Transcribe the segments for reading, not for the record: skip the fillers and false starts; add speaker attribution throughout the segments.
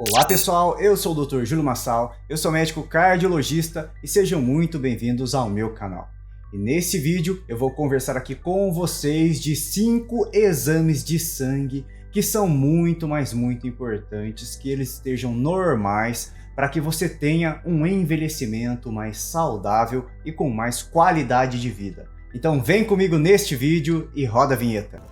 Speaker 1: Olá pessoal, eu sou o Dr. Júlio Massal, eu sou médico cardiologista e sejam muito bem-vindos ao meu canal. E nesse vídeo eu vou conversar aqui com vocês de 5 exames de sangue que são muito importantes, que eles estejam normais para que você tenha um envelhecimento mais saudável e com mais qualidade de vida. Então vem comigo neste vídeo e roda a vinheta.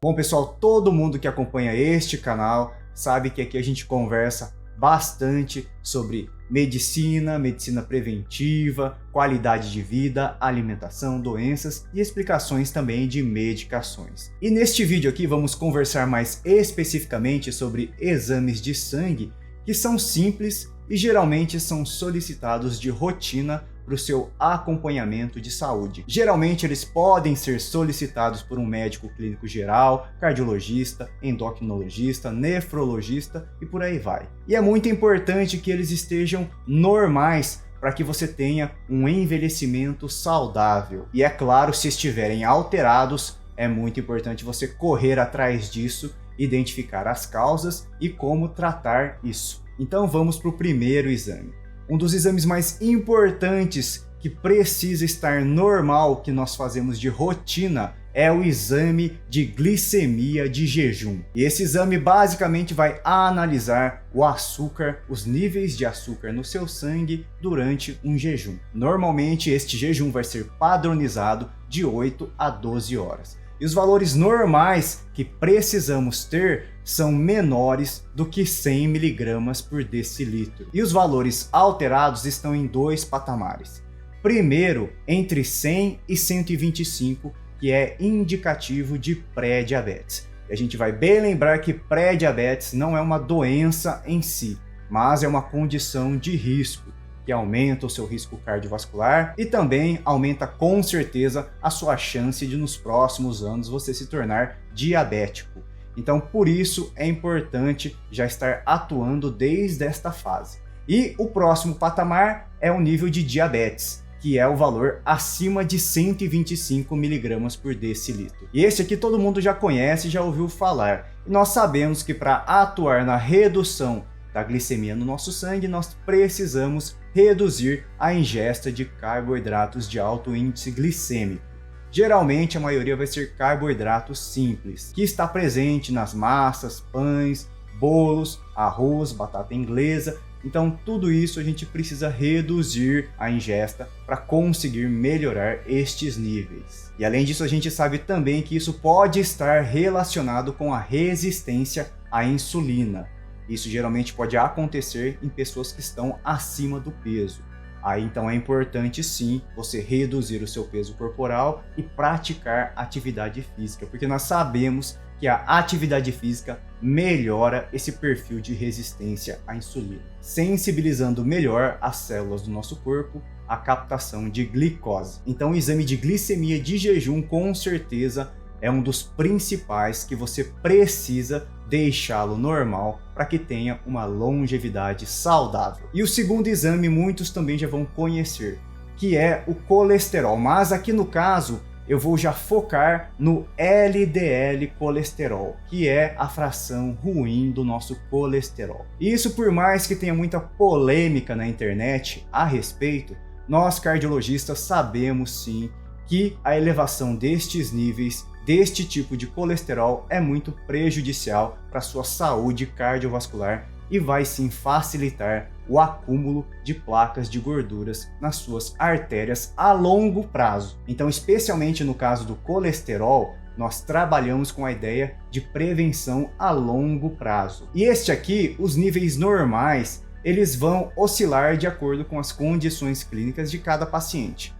Speaker 1: Bom pessoal, todo mundo que acompanha este canal sabe que aqui a gente conversa bastante sobre medicina preventiva, qualidade de vida, alimentação, doenças e explicações também de medicações. E neste vídeo aqui vamos conversar mais especificamente sobre exames de sangue que são simples e geralmente são solicitados de rotina para o seu acompanhamento de saúde. Geralmente eles podem ser solicitados por um médico clínico geral, cardiologista, endocrinologista, nefrologista e por aí vai. E é muito importante que eles estejam normais para que você tenha um envelhecimento saudável. E é claro, se estiverem alterados, é muito importante você correr atrás disso, identificar as causas e como tratar isso. Então vamos para o primeiro exame. Um dos exames mais importantes que precisa estar normal, que nós fazemos de rotina, é o exame de glicemia de jejum. E esse exame basicamente vai analisar o açúcar, os níveis de açúcar no seu sangue durante um jejum. Normalmente este jejum vai ser padronizado de 8 a 12 horas. E os valores normais que precisamos ter são menores do que 100 mg por decilitro. E os valores alterados estão em dois patamares. Primeiro, entre 100 e 125, que é indicativo de pré-diabetes. E a gente vai bem lembrar que pré-diabetes não é uma doença em si, mas é uma condição de risco, que aumenta o seu risco cardiovascular e também aumenta com certeza a sua chance de nos próximos anos você se tornar diabético. Então por isso é importante já estar atuando desde esta fase. E o próximo patamar é o nível de diabetes, que é o valor acima de 125 mg por decilitro. E esse aqui todo mundo já conhece, já ouviu falar. E nós sabemos que para atuar na redução da glicemia no nosso sangue, nós precisamos reduzir a ingesta de carboidratos de alto índice glicêmico. Geralmente a maioria vai ser carboidrato simples, que está presente nas massas, pães, bolos, arroz, batata inglesa. Então tudo isso a gente precisa reduzir a ingesta para conseguir melhorar estes níveis. E além disso a gente sabe também que isso pode estar relacionado com a resistência à insulina. Isso geralmente pode acontecer em pessoas que estão acima do peso. Aí então é importante sim você reduzir o seu peso corporal e praticar atividade física, porque nós sabemos que a atividade física melhora esse perfil de resistência à insulina, sensibilizando melhor as células do nosso corpo à captação de glicose. Então o exame de glicemia de jejum com certeza é um dos principais que você precisa deixá-lo normal para que tenha uma longevidade saudável. E o segundo exame muitos também já vão conhecer, que é o colesterol, mas aqui no caso eu vou já focar no LDL colesterol, que é a fração ruim do nosso colesterol. E isso, por mais que tenha muita polêmica na internet a respeito, nós cardiologistas sabemos sim que a elevação destes níveis deste tipo de colesterol é muito prejudicial para a sua saúde cardiovascular e vai sim facilitar o acúmulo de placas de gorduras nas suas artérias a longo prazo. Então, especialmente no caso do colesterol, nós trabalhamos com a ideia de prevenção a longo prazo. E este aqui, os níveis normais, eles vão oscilar de acordo com as condições clínicas de cada paciente.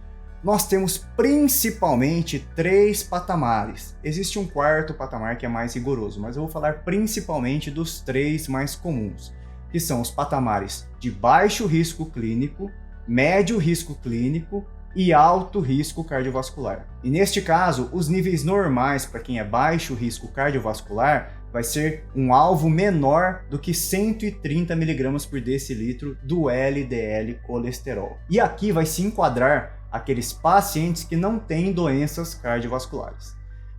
Speaker 1: Nós temos principalmente 3 patamares. Existe um quarto patamar que é mais rigoroso, mas eu vou falar principalmente dos 3 mais comuns, que são os patamares de baixo risco clínico, médio risco clínico e alto risco cardiovascular. E neste caso, os níveis normais para quem é baixo risco cardiovascular vai ser um alvo menor do que 130 mg por decilitro do LDL colesterol. E aqui vai se enquadrar aqueles pacientes que não têm doenças cardiovasculares.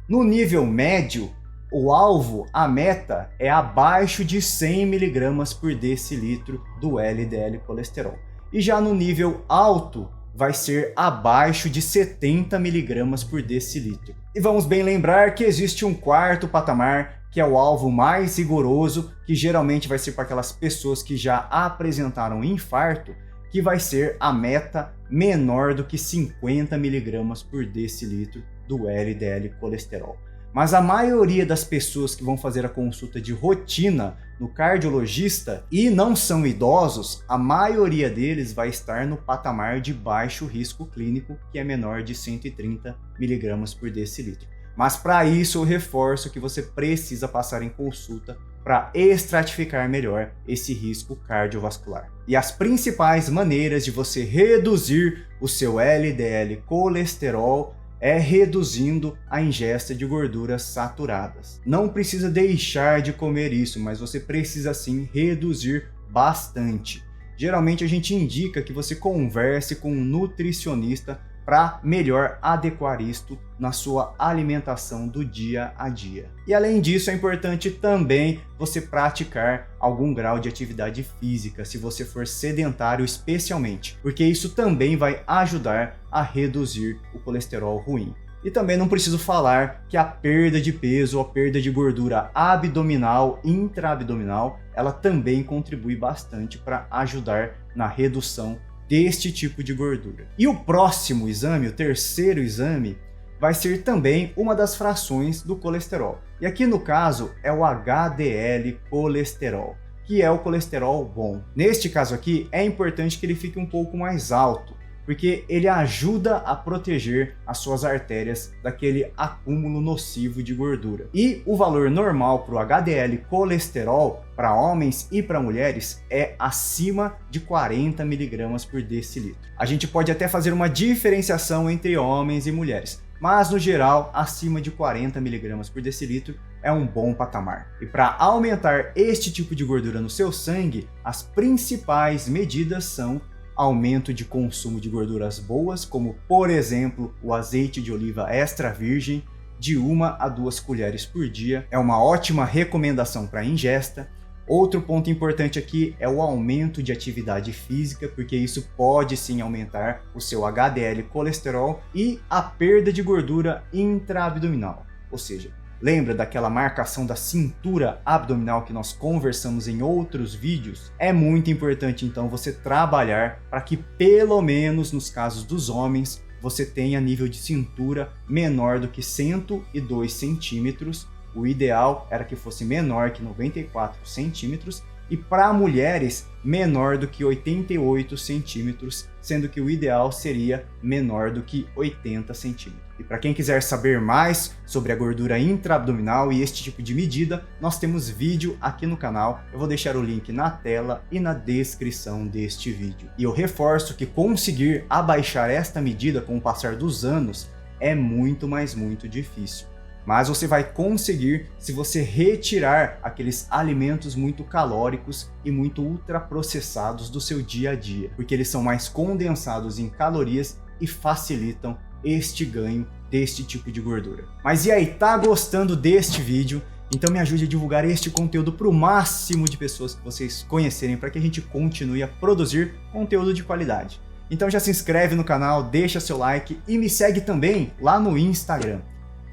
Speaker 1: No nível médio, o alvo, a meta, é abaixo de 100 mg por decilitro do LDL colesterol. E já no nível alto, vai ser abaixo de 70 mg por decilitro. E vamos bem lembrar que existe um quarto patamar, que é o alvo mais rigoroso, que geralmente vai ser para aquelas pessoas que já apresentaram infarto, que vai ser a meta menor do que 50 mg por decilitro do LDL colesterol. Mas a maioria das pessoas que vão fazer a consulta de rotina no cardiologista e não são idosos, a maioria deles vai estar no patamar de baixo risco clínico, que é menor de 130 mg por decilitro. Mas para isso eu reforço que você precisa passar em consulta para estratificar melhor esse risco cardiovascular. E as principais maneiras de você reduzir o seu LDL colesterol é reduzindo a ingesta de gorduras saturadas. Não precisa deixar de comer isso, mas você precisa sim reduzir bastante. Geralmente a gente indica que você converse com um nutricionista para melhor adequar isto na sua alimentação do dia a dia. E além disso, é importante também você praticar algum grau de atividade física, se você for sedentário especialmente, porque isso também vai ajudar a reduzir o colesterol ruim. E também não preciso falar que a perda de peso ou a perda de gordura abdominal, intraabdominal, ela também contribui bastante para ajudar na redução deste tipo de gordura. E o próximo exame, o terceiro exame, vai ser também uma das frações do colesterol. E aqui no caso é o HDL colesterol, que é o colesterol bom. Neste caso aqui é importante que ele fique um pouco mais alto, porque ele ajuda a proteger as suas artérias daquele acúmulo nocivo de gordura. E o valor normal para o HDL colesterol para homens e para mulheres é acima de 40 mg por decilitro. A gente pode até fazer uma diferenciação entre homens e mulheres, mas no geral, acima de 40 mg por decilitro é um bom patamar. E para aumentar este tipo de gordura no seu sangue, as principais medidas são aumento de consumo de gorduras boas, como por exemplo o azeite de oliva extra virgem, de 1 a 2 colheres por dia. É uma ótima recomendação para ingesta. Outro ponto importante aqui é o aumento de atividade física, porque isso pode sim aumentar o seu HDL colesterol e a perda de gordura intraabdominal, ou seja, lembra daquela marcação da cintura abdominal que nós conversamos em outros vídeos? É muito importante então você trabalhar para que pelo menos nos casos dos homens você tenha nível de cintura menor do que 102 centímetros. O ideal era que fosse menor que 94 centímetros e para mulheres menor do que 88 centímetros, sendo que o ideal seria menor do que 80 centímetros. E para quem quiser saber mais sobre a gordura intraabdominal e este tipo de medida, nós temos vídeo aqui no canal. Eu vou deixar o link na tela e na descrição deste vídeo. E eu reforço que conseguir abaixar esta medida com o passar dos anos é muito difícil. Mas você vai conseguir se você retirar aqueles alimentos muito calóricos e muito ultraprocessados do seu dia a dia, porque eles são mais condensados em calorias e facilitam este ganho deste tipo de gordura. Mas e aí, tá gostando deste vídeo? Então me ajude a divulgar este conteúdo para o máximo de pessoas que vocês conhecerem, para que a gente continue a produzir conteúdo de qualidade. Então já se inscreve no canal, deixa seu like e me segue também lá no Instagram.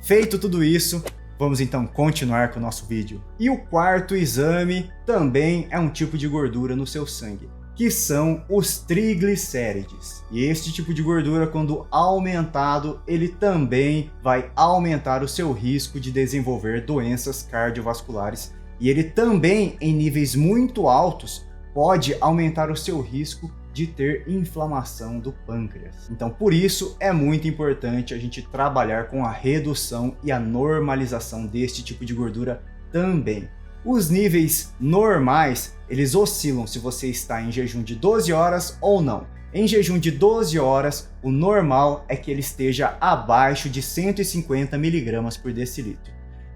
Speaker 1: Feito tudo isso, vamos então continuar com o nosso vídeo. E o quarto exame também é um tipo de gordura no seu sangue, que são os triglicérides. E este tipo de gordura, quando aumentado, ele também vai aumentar o seu risco de desenvolver doenças cardiovasculares. E ele também, em níveis muito altos, pode aumentar o seu risco de ter inflamação do pâncreas. Então, por isso, é muito importante a gente trabalhar com a redução e a normalização deste tipo de gordura também. Os níveis normais, eles oscilam se você está em jejum de 12 horas ou não. Em jejum de 12 horas, o normal é que ele esteja abaixo de 150 mg por decilitro.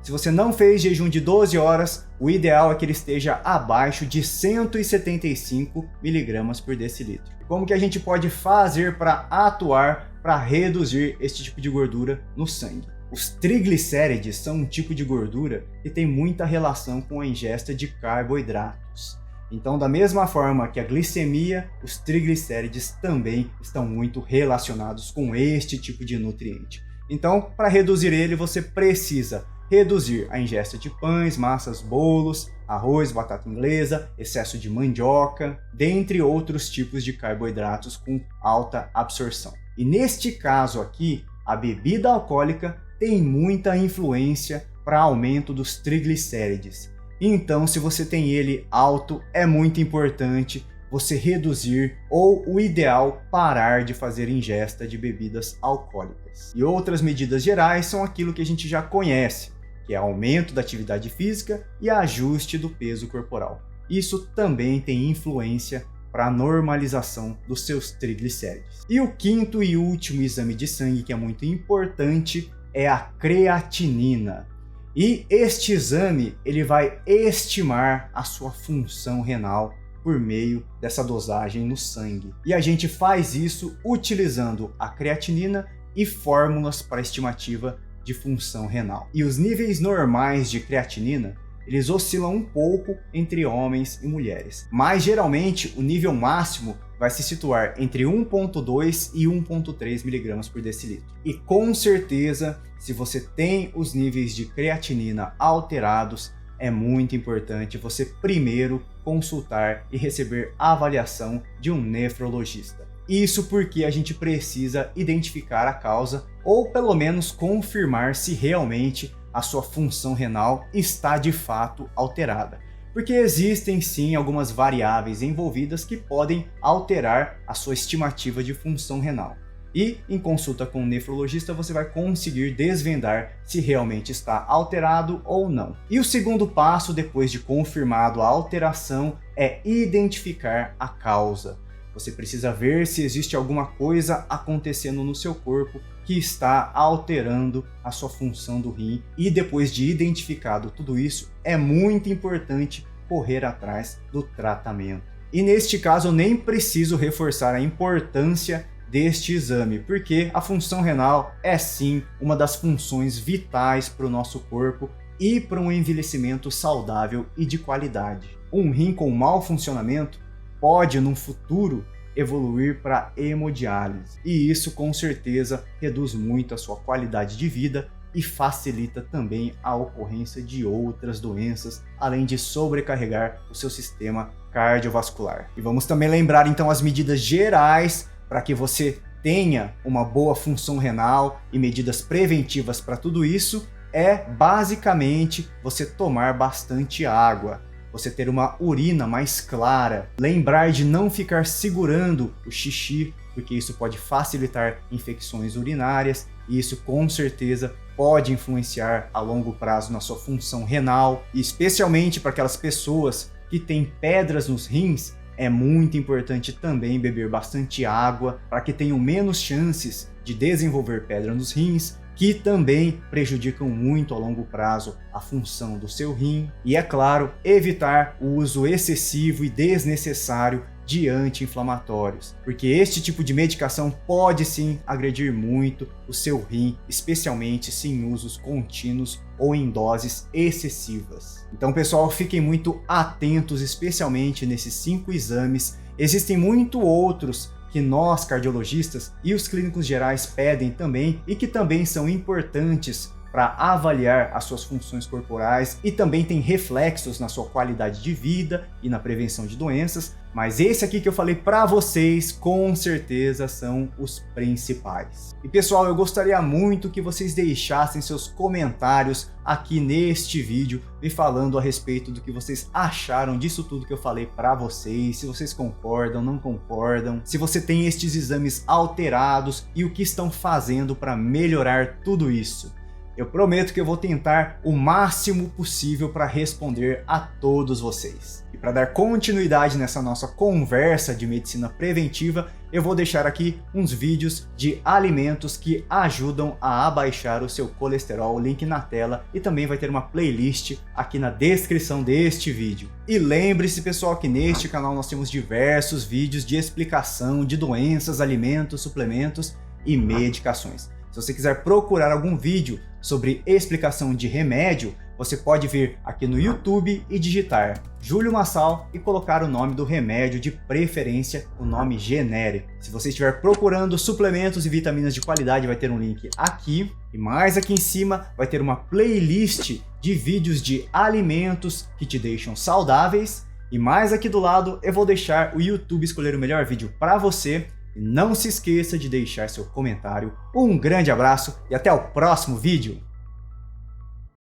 Speaker 1: Se você não fez jejum de 12 horas, o ideal é que ele esteja abaixo de 175 mg por decilitro. Como que a gente pode fazer para atuar para reduzir esse tipo de gordura no sangue? Os triglicérides são um tipo de gordura que tem muita relação com a ingesta de carboidratos. Então, da mesma forma que a glicemia, os triglicérides também estão muito relacionados com este tipo de nutriente. Então, para reduzir ele, você precisa reduzir a ingesta de pães, massas, bolos, arroz, batata inglesa, excesso de mandioca, dentre outros tipos de carboidratos com alta absorção. E neste caso aqui, a bebida alcoólica tem muita influência para aumento dos triglicérides. Então, se você tem ele alto, é muito importante você reduzir ou, o ideal, parar de fazer ingesta de bebidas alcoólicas. E outras medidas gerais são aquilo que a gente já conhece, que é aumento da atividade física e ajuste do peso corporal. Isso também tem influência para a normalização dos seus triglicérides. E o quinto e último exame de sangue, que é muito importante, é a creatinina. E este exame ele vai estimar a sua função renal por meio dessa dosagem no sangue. E a gente faz isso utilizando a creatinina e fórmulas para estimativa de função renal. E os níveis normais de creatinina, eles oscilam um pouco entre homens e mulheres. Mas geralmente o nível máximo vai se situar entre 1,2 e 1,3 mg por decilitro. E com certeza, se você tem os níveis de creatinina alterados, é muito importante você primeiro consultar e receber a avaliação de um nefrologista. Isso porque a gente precisa identificar a causa ou pelo menos confirmar se realmente a sua função renal está de fato alterada. Porque existem sim algumas variáveis envolvidas que podem alterar a sua estimativa de função renal. E em consulta com um nefrologista você vai conseguir desvendar se realmente está alterado ou não. E o segundo passo, depois de confirmado a alteração, é identificar a causa. Você precisa ver se existe alguma coisa acontecendo no seu corpo que está alterando a sua função do rim. E depois de identificado tudo isso, é muito importante correr atrás do tratamento. E neste caso eu nem preciso reforçar a importância deste exame, porque a função renal é sim uma das funções vitais para o nosso corpo e para um envelhecimento saudável e de qualidade. Um rim com mau funcionamento pode, no futuro, evoluir para hemodiálise, e isso com certeza reduz muito a sua qualidade de vida e facilita também a ocorrência de outras doenças, além de sobrecarregar o seu sistema cardiovascular. E vamos também lembrar então as medidas gerais para que você tenha uma boa função renal e medidas preventivas para tudo isso é basicamente você tomar bastante água, você ter uma urina mais clara, lembrar de não ficar segurando o xixi, porque isso pode facilitar infecções urinárias e isso com certeza pode influenciar a longo prazo na sua função renal, e especialmente para aquelas pessoas que têm pedras nos rins, é muito importante também beber bastante água para que tenham menos chances de desenvolver pedra nos rins, que também prejudicam muito a longo prazo a função do seu rim. E é claro, evitar o uso excessivo e desnecessário de anti-inflamatórios, porque este tipo de medicação pode sim agredir muito o seu rim, especialmente se em usos contínuos ou em doses excessivas. Então, pessoal, fiquem muito atentos, especialmente nesses 5 exames. Existem muito outros que nós, cardiologistas e os clínicos gerais pedem também e que também são importantes para avaliar as suas funções corporais e também tem reflexos na sua qualidade de vida e na prevenção de doenças, mas esse aqui que eu falei para vocês com certeza são os principais. E pessoal, eu gostaria muito que vocês deixassem seus comentários aqui neste vídeo, me falando a respeito do que vocês acharam disso tudo que eu falei para vocês, se vocês concordam, não concordam, se você tem estes exames alterados e o que estão fazendo para melhorar tudo isso. Eu prometo que eu vou tentar o máximo possível para responder a todos vocês. E para dar continuidade nessa nossa conversa de medicina preventiva, eu vou deixar aqui uns vídeos de alimentos que ajudam a abaixar o seu colesterol, link na tela, e também vai ter uma playlist aqui na descrição deste vídeo. E lembre-se, pessoal, que neste canal nós temos diversos vídeos de explicação de doenças, alimentos, suplementos e medicações. Se você quiser procurar algum vídeo sobre explicação de remédio, você pode vir aqui no YouTube e digitar Júlio Massal e colocar o nome do remédio, de preferência o nome genérico. Se você estiver procurando suplementos e vitaminas de qualidade, vai ter um link aqui. E mais aqui em cima vai ter uma playlist de vídeos de alimentos que te deixam saudáveis. E mais aqui do lado eu vou deixar o YouTube escolher o melhor vídeo para você. E não se esqueça de deixar seu comentário. Um grande abraço e até o próximo vídeo!